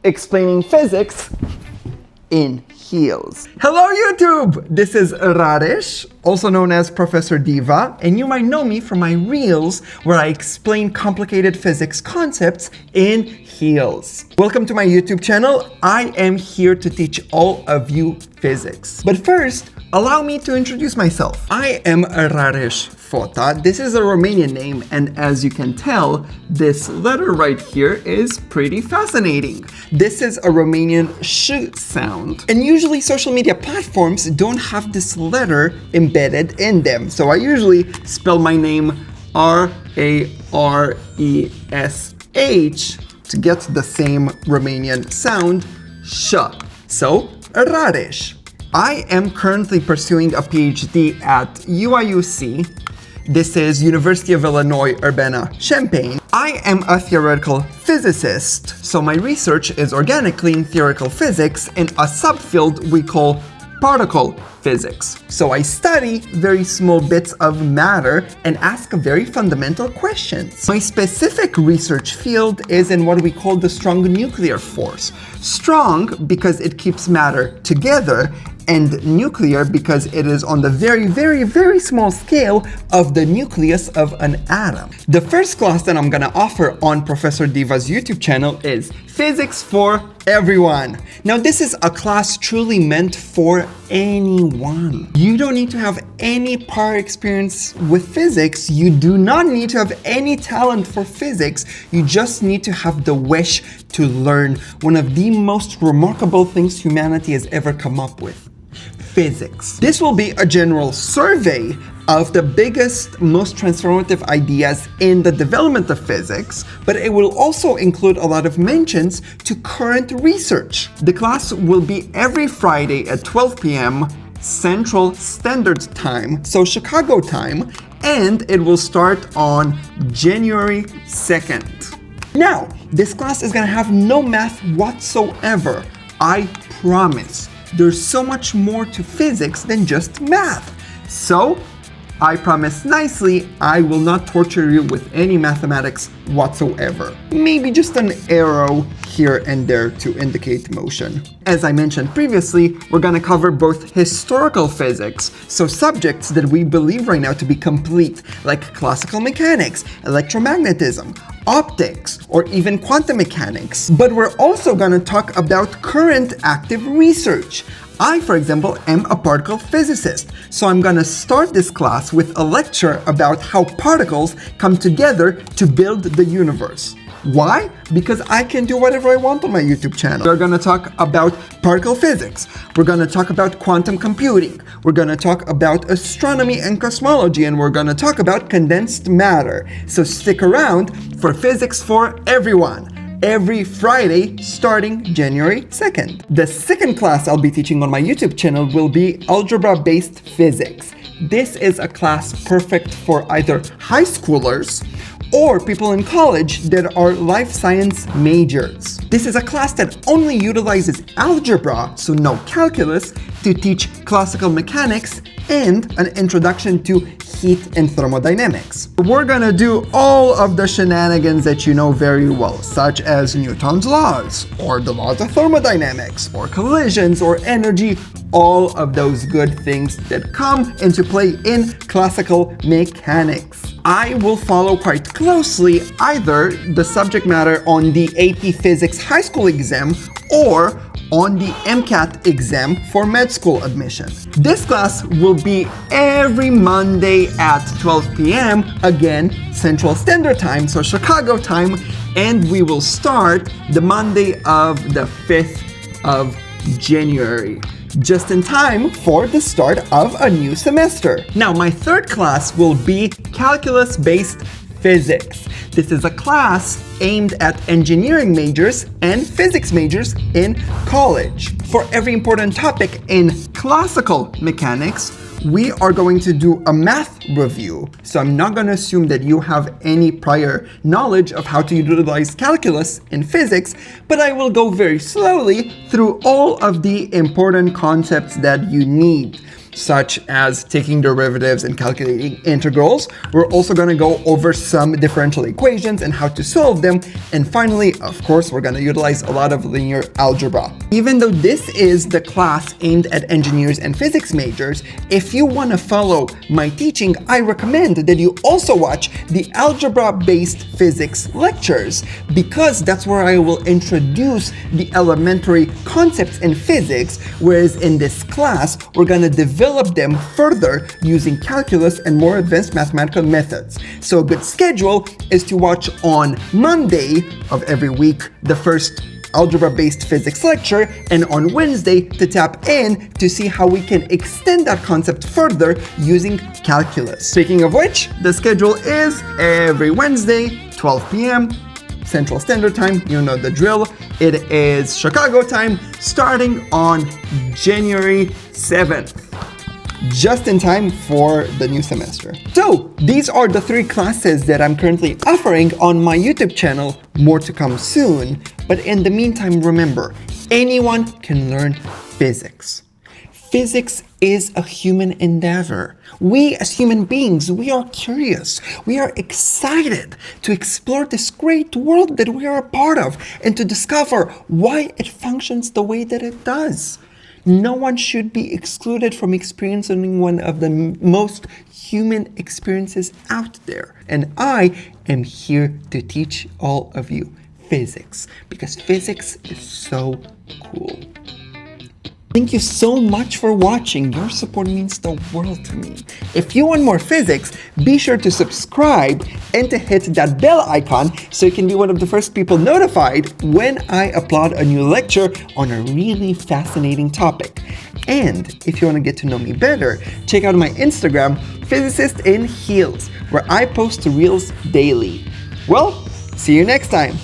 explaining physics in heels. Hello YouTube! This is Radesh, also known as Professor Diva, and you might know me from my reels where I explain complicated physics concepts in heels. Welcome to my YouTube channel. I am here to teach all of you physics. But first, allow me to introduce myself. I am Radesh Fota. This is a Romanian name, and as you can tell, this letter right here is pretty fascinating. This is a Romanian sh sound. And usually social media platforms don't have this letter embedded in them. So I usually spell my name R-A-R-E-S-H to get the same Romanian sound, sh. So, Radesh. I am currently pursuing a PhD at UIUC. This is University of Illinois Urbana-Champaign. I am a theoretical physicist, so my research is organically in theoretical physics in a subfield we call particle physics. So I study very small bits of matter and ask very fundamental questions. My specific research field is in what we call the strong nuclear force. Strong because it keeps matter together, and nuclear because it is on the very small scale of the nucleus of an atom. The first class that I'm gonna offer on Professor Diva's YouTube channel is Physics for Everyone. Now this is a class truly meant for anyone. You don't need to have any prior experience with physics. You do not need to have any talent for physics. You just need to have the wish to learn one of the most remarkable things humanity has ever come up with. Physics. This will be a general survey of the biggest, most transformative ideas in the development of physics, but it will also include a lot of mentions to current research. The class will be every Friday at 12 p.m. Central Standard Time, so Chicago time, and it will start on January 2nd. Now, this class is gonna have no math whatsoever. I promise. There's so much more to physics than just math. So, I promise nicely, I will not torture you with any mathematics whatsoever. Maybe just an arrow here and there to indicate motion. As I mentioned previously, we're gonna cover both historical physics, so subjects that we believe right now to be complete, like classical mechanics, electromagnetism, optics, or even quantum mechanics. But we're also gonna talk about current active research. I, for example, am a particle physicist, so I'm gonna start this class with a lecture about how particles come together to build the universe. Why? Because I can do whatever I want on my YouTube channel. We're gonna talk about particle physics. We're gonna talk about quantum computing. We're gonna talk about astronomy and cosmology, and we're gonna talk about condensed matter. So stick around for Physics for Everyone, every Friday starting January 2nd. The second class I'll be teaching on my YouTube channel will be Algebra-based physics. This is a class perfect for either high schoolers or people in college that are life science majors. This is a class that only utilizes algebra, so no calculus, to teach classical mechanics and an introduction to heat and thermodynamics. We're gonna do all of the shenanigans that you know very well, such as Newton's laws, or the laws of thermodynamics, or collisions, or energy, all of those good things that come into play in classical mechanics. I will follow quite closely either the subject matter on the AP Physics high school exam or on the MCAT exam for med school admission. This class will be every Monday at 12 p.m. again, Central Standard Time, so Chicago time, and we will start the Monday of the 5th of January. Just in time for the start of a new semester. Now, my third class will be calculus-based physics. This is a class aimed at engineering majors and physics majors in college. For every important topic in classical mechanics, we are going to do a math review. So I'm not going to assume that you have any prior knowledge of how to utilize calculus in physics, but I will go very slowly through all of the important concepts that you need. such as taking derivatives and calculating integrals. We're also going to go over some differential equations and how to solve them. And finally, of course, we're going to utilize a lot of linear algebra. Even though this is the class aimed at engineers and physics majors, if you want to follow my teaching, I recommend that you also watch the algebra-based physics lectures, because that's where I will introduce the elementary concepts in physics, whereas in this class, we're going to develop them further using calculus and more advanced mathematical methods. So a good schedule is to watch on Monday of every week the first algebra-based physics lecture, and on Wednesday to tap in to see how we can extend that concept further using calculus. Speaking of which, the schedule is every Wednesday, 12 p.m. Central Standard Time. You know the drill. It is Chicago time, starting on January 7th. Just in time for the new semester. So these are the 3 classes that I'm currently offering on my YouTube channel. More to come soon. But in the meantime, remember, anyone can learn physics. Physics is a human endeavor. We as human beings, we are curious. We are excited to explore this great world that we are a part of and to discover why it functions the way that it does. No one should be excluded from experiencing one of the most human experiences out there. And I am here to teach all of you physics, because physics is so cool. Thank you so much for watching. Your support means the world to me. If you want more physics, be sure to subscribe and to hit that bell icon so you can be one of the first people notified when I upload a new lecture on a really fascinating topic. And if you want to get to know me better, check out my Instagram, Physicist in Heels, where I post reels daily. Well, see you next time.